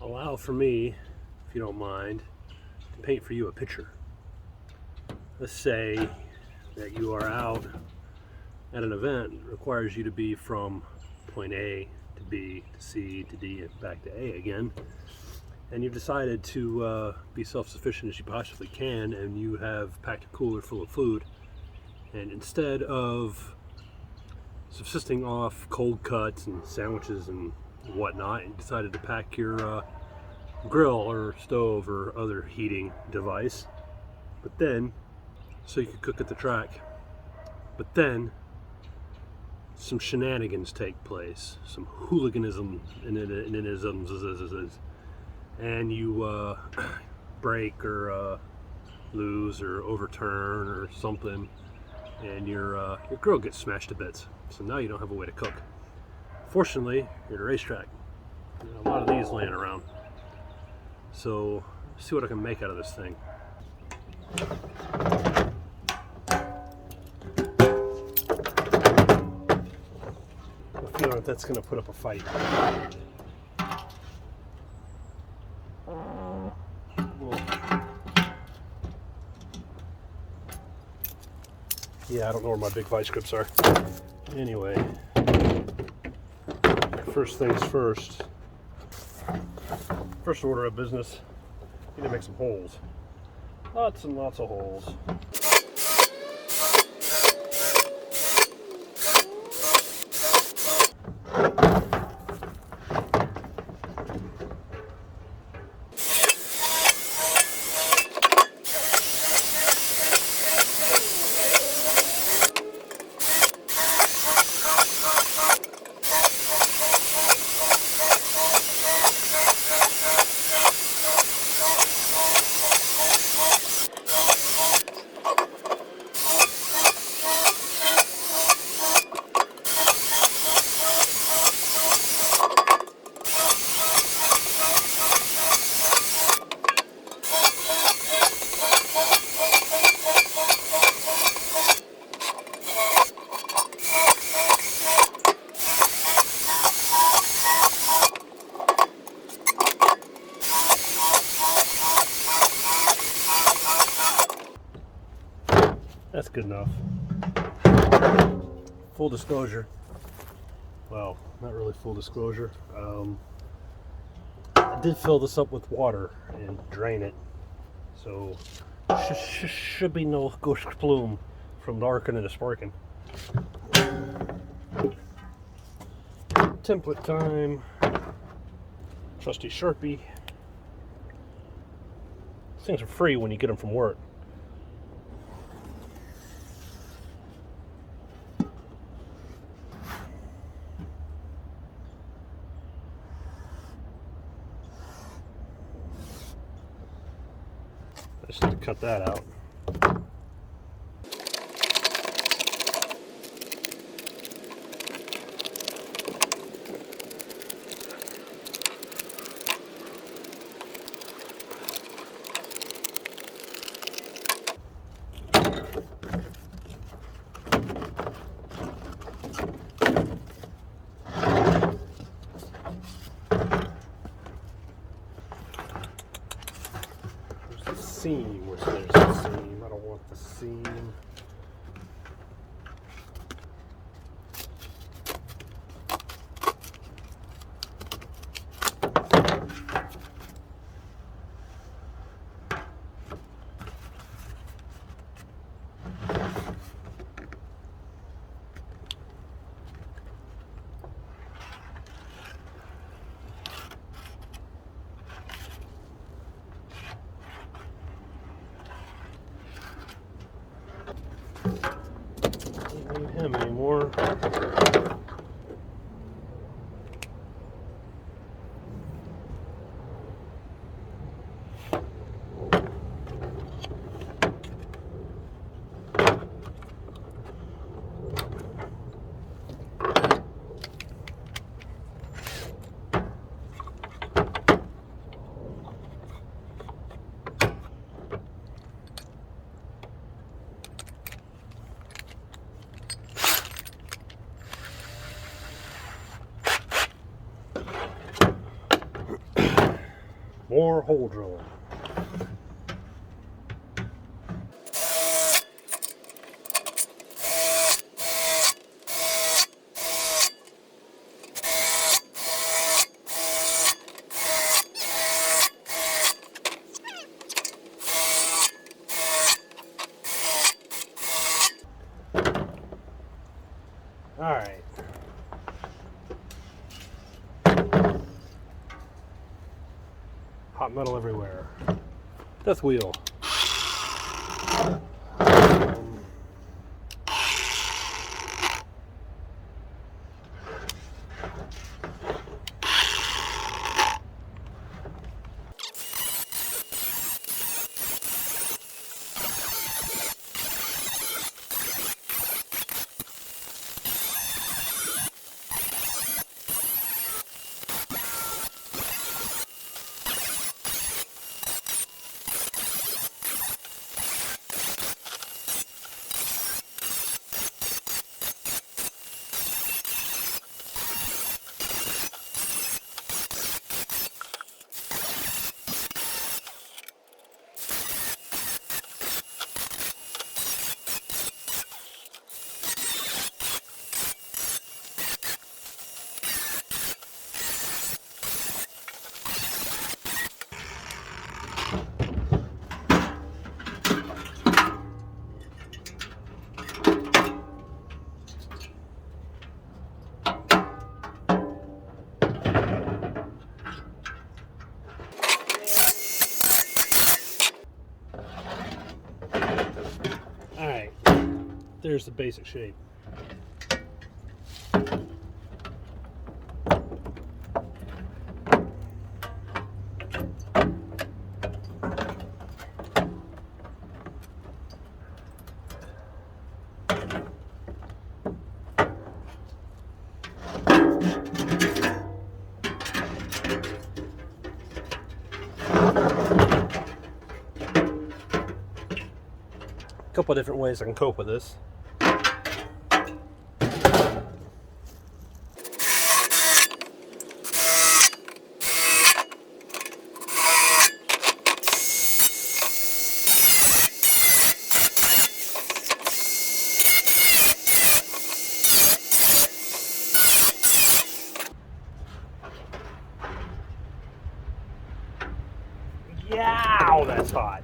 allow for me, if you don't mind, to paint for you a picture. Let's say that you are out at an event that requires you to be from point A to B to C to D and back to A again, and you've decided to be self-sufficient as you possibly can, and you have packed a cooler full of food, and instead of subsisting off cold cuts and sandwiches and whatnot, you decided to pack your grill or stove or other heating device, but then so you could cook at the track. But then some shenanigans take place, some hooliganism and you break or lose or overturn or something, and your grill gets smashed to bits. So now you don't have a way to cook. Fortunately, you're at a racetrack. There's a lot of these laying around. So let's see what I can make out of this thing. I feel like that's going to put up a fight. Yeah, I don't know where my big vice grips are. Anyway, first things first. First order of business, you need to make some holes. Lots and lots of holes. That's good enough. Full disclosure. Well, not really full disclosure. I did fill this up with water and drain it. So should be no ghost plume from darking into sparking. Template time. Trusty Sharpie. These things are free when you get them from work. I just need to cut that out. Seam, where's the seam? I don't want the seam. Don't need him anymore. More hole drilling. All right. Hot metal everywhere. Death wheel. All right, there's the basic shape. A couple of different ways I can cope with this. Yow, that's hot.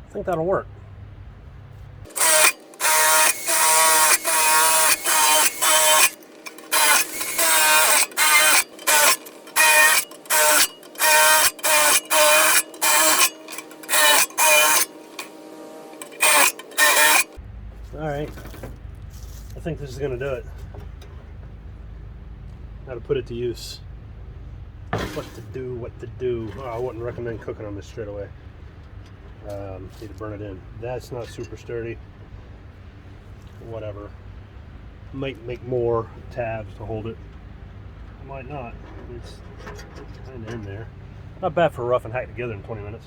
I think that'll work. All right, I think this is going to do it. How to put it to use. What to do. Oh, I wouldn't recommend cooking on this straight away. Need to burn it in. That's not super sturdy. Whatever. Might make more tabs to hold it. Might not. It's kind of in there. Not bad for rough and hack together in 20 minutes.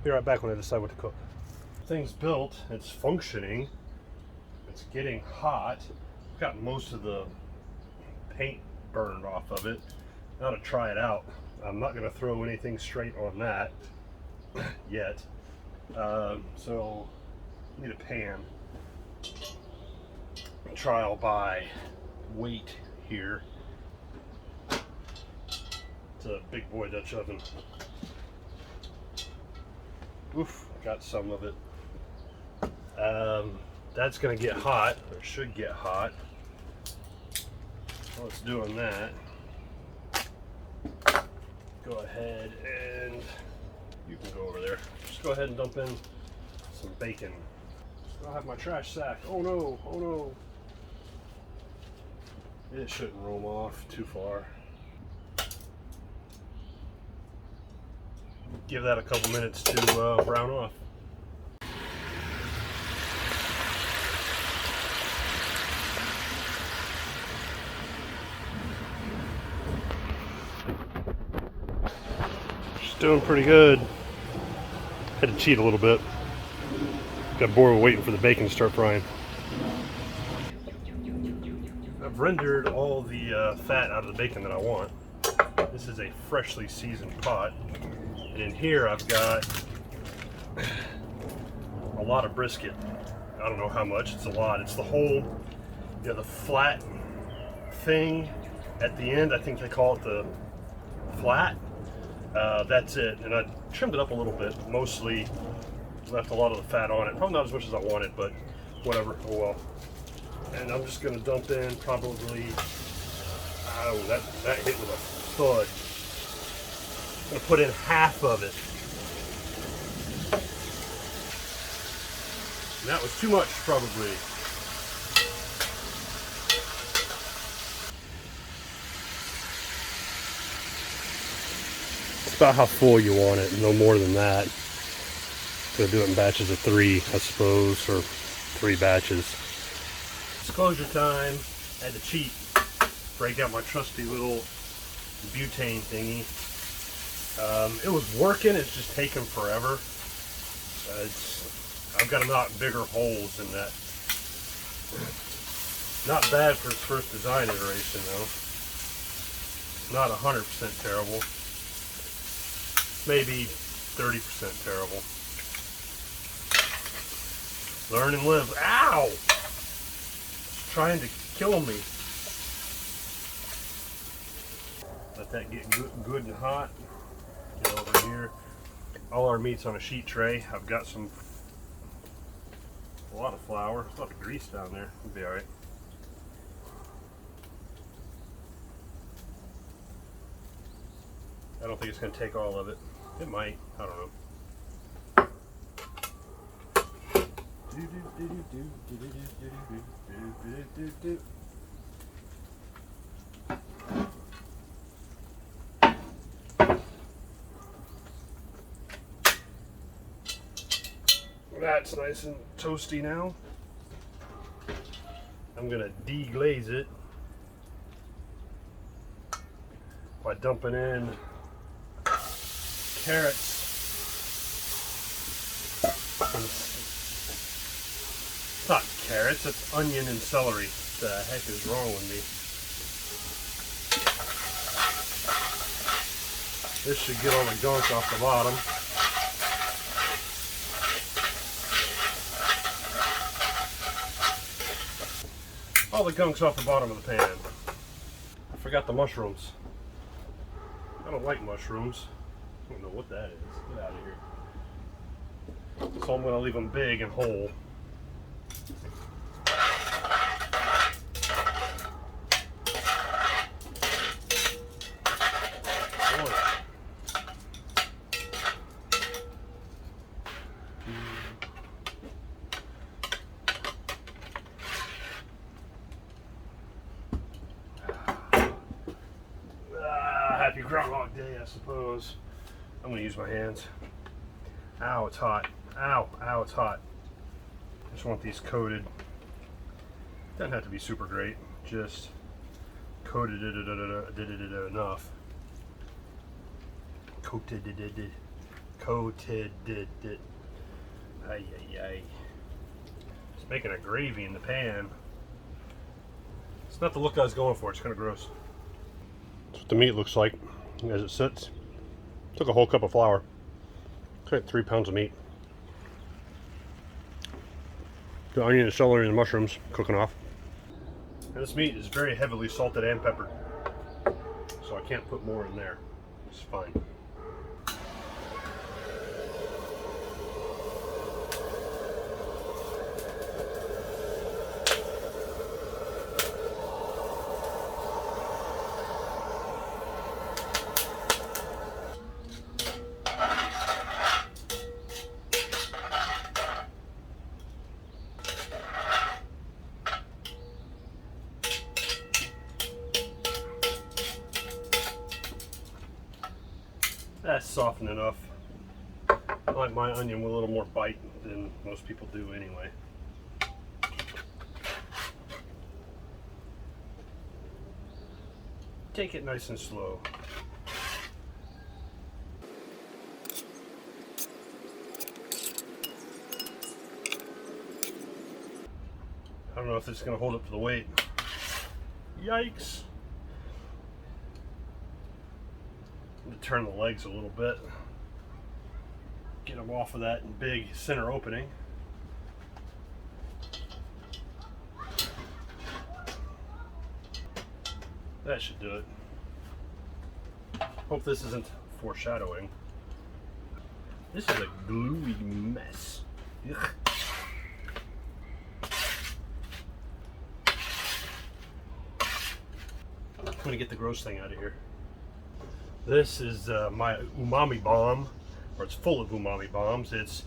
Be right back when I decide what to cook. Thing's built. It's functioning. It's getting hot. Got most of the paint burned off of it. Now to try it out. I'm not going to throw anything straight on that yet. So I need a pan. Trial by weight here. It's a big boy Dutch oven. Oof, got some of it. That's gonna get hot, or should get hot. While it's doing that, go ahead and you can go over there. Just go ahead and dump in some bacon. I'll have my trash sack. Oh no, oh no. It shouldn't roam off too far. Give that a couple minutes to brown off. She's doing pretty good. Had to cheat a little bit. Got bored with waiting for the bacon to start frying. I've rendered all the fat out of the bacon that I want. This is a freshly seasoned pot. And in here I've got a lot of brisket. I don't know how much, it's a lot. It's the whole, the flat thing at the end. I think they call it the flat. That's it. And I trimmed it up a little bit, mostly left a lot of the fat on it. Probably not as much as I wanted, but whatever, oh well. And I'm just gonna dump in probably, oh, that hit with a thud. I'm gonna put in half of it. And that was too much, probably. It's about how full you want it, no more than that. Gonna do it in batches of 3, I suppose, or 3 batches. Disclosure time. I had to cheat. Break out my trusty little butane thingy. It was working, it's just taking forever. I've got to knock bigger holes in that. Not bad for its first design iteration though. Not 100% terrible. Maybe 30% terrible. Learn and live. Ow! It's trying to kill me. Let that get good and hot. Get over here. All our meat's on a sheet tray. I've got a lot of flour, a lot of grease down there. It'll be alright. I don't think it's going to take all of it. It might. I don't know. That's nice and toasty now. I'm gonna deglaze it by dumping in carrots and, it's not carrots, it's onion and celery. What the heck is wrong with me? This should get all the gunk off the bottom. All the gunk's off the bottom of the pan. I forgot the mushrooms. I don't like mushrooms. I don't know what that is. Get out of here. So I'm going to leave them big and whole. Happy Groundhog Day, I suppose. I'm going to use my hands. Ow, it's hot. Ow, ow, it's hot. I just want these coated. Doesn't have to be super great. Just coated it enough. Coated it. Coated it. Ay, ay, ay. It's making a gravy in the pan. It's not the look I was going for. It's kind of gross. That's what the meat looks like as it sits. Took a whole cup of flour. Took 3 pounds of meat. The onion and celery and the mushrooms cooking off. And this meat is very heavily salted and peppered, so I can't put more in there. It's fine. soften enough. I like my onion with a little more bite than most people do anyway. Take it nice and slow. I don't know if this is going to hold up to the weight. Yikes! I'm going to turn the legs a little bit. Get them off of that big center opening. That should do it. Hope this isn't foreshadowing. This is a gluey mess. Ugh. I'm gonna get the gross thing out of here. This is my Umami Bomb, or it's full of Umami Bombs. It's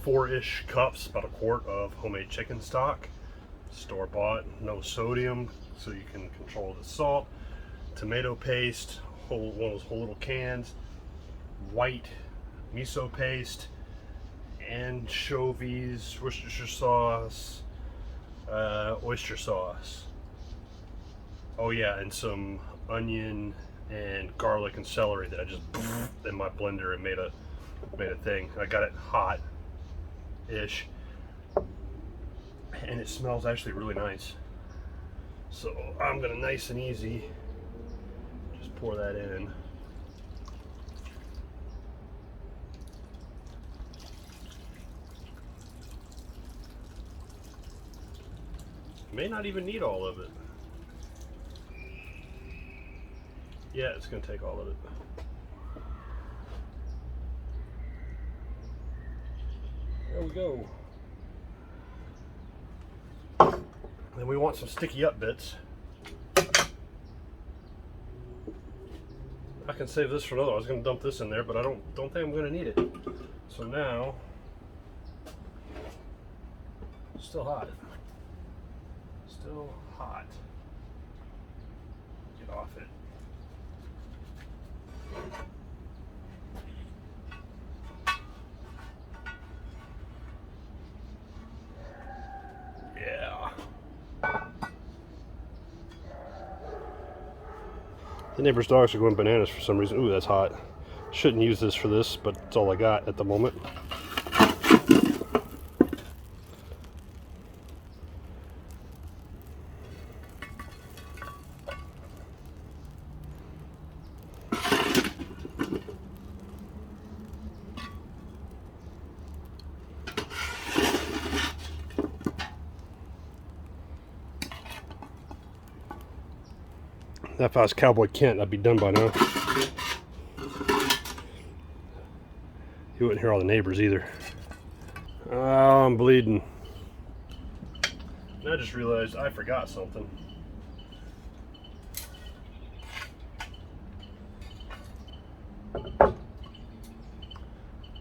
4-ish cups, about a quart of homemade chicken stock. Store-bought, no sodium, so you can control the salt. Tomato paste, one of those whole little cans. White miso paste, anchovies, Worcestershire sauce, oyster sauce. Oh yeah, and some onion and garlic and celery that I just in my blender and made a thing. I got it hot-ish, and it smells actually really nice. So I'm gonna nice and easy just pour that in. May not even need all of it. Yeah, it's gonna take all of it. There we go. Then we want some sticky up bits. I can save this for another. I was gonna dump this in there, but I don't think I'm gonna need it. So now, still hot. Still hot. Get off it. Yeah. The neighbor's dogs are going bananas for some reason. Ooh, that's hot. Shouldn't use this for this, but it's all I got at the moment. If I was Cowboy Kent, I'd be done by now. He wouldn't hear all the neighbors either. Oh, I'm bleeding. And I just realized I forgot something.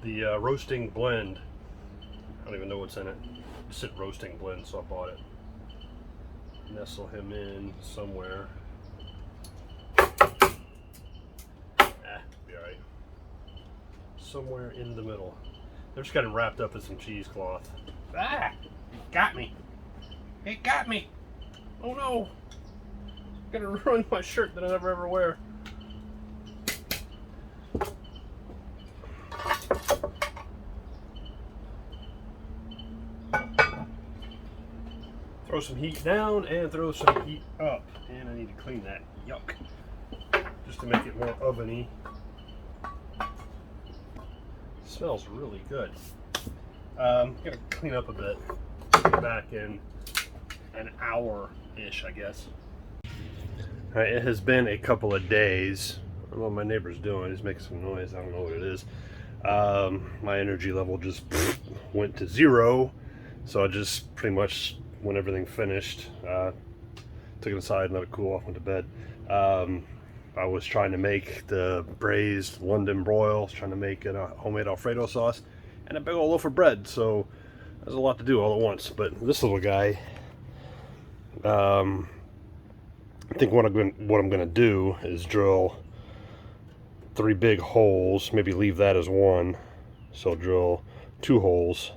The roasting blend. I don't even know what's in it. It said roasting blend, so I bought it. Nestle him in somewhere. Be alright. Somewhere in the middle. I've just got him wrapped up in some cheesecloth. Ah! It got me! It got me! Oh no! I'm gonna ruin my shirt that I never ever wear. Throw some heat down and throw some heat up. And I need to clean that. Yuck. Just to make it more oveny. Smells really good. I'm gonna clean up a bit. Get back in an hour-ish, I guess. Alright, it has been a couple of days. I don't know what my neighbor's doing. He's making some noise. I don't know what it is. My energy level just went to 0. So I just pretty much, when everything finished, took it aside and let it cool off, went to bed. I was trying to make the braised London broil, I was trying to make a homemade Alfredo sauce, and a big old loaf of bread, so there's a lot to do all at once. But this little guy, I think what I'm going to do is drill 3 big holes, maybe leave that as one, so drill 2 holes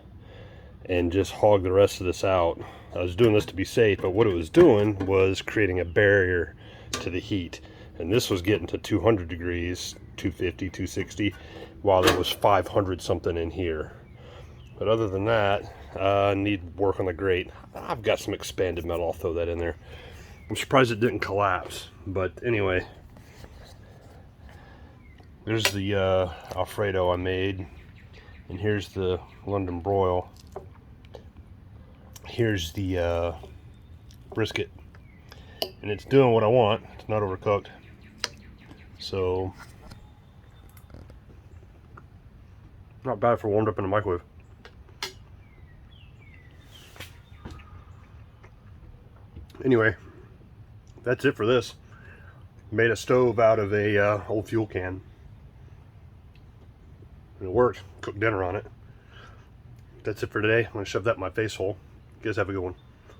and just hog the rest of this out. I was doing this to be safe, but what it was doing was creating a barrier to the heat, and this was getting to 200 degrees, 250, 260, while there was 500 something in here. But other than that, I need work on the grate. I've got some expanded metal, I'll throw that in there. I'm surprised it didn't collapse, but anyway, there's the Alfredo I made, and here's the London broil. Here's the brisket, and it's doing what I want. It's not overcooked, so not bad for warmed up in the microwave. Anyway, that's it for this. Made a stove out of a old fuel can, and it worked. Cooked dinner on it. That's it for today. I'm gonna shove that in my face hole. You guys have a good one.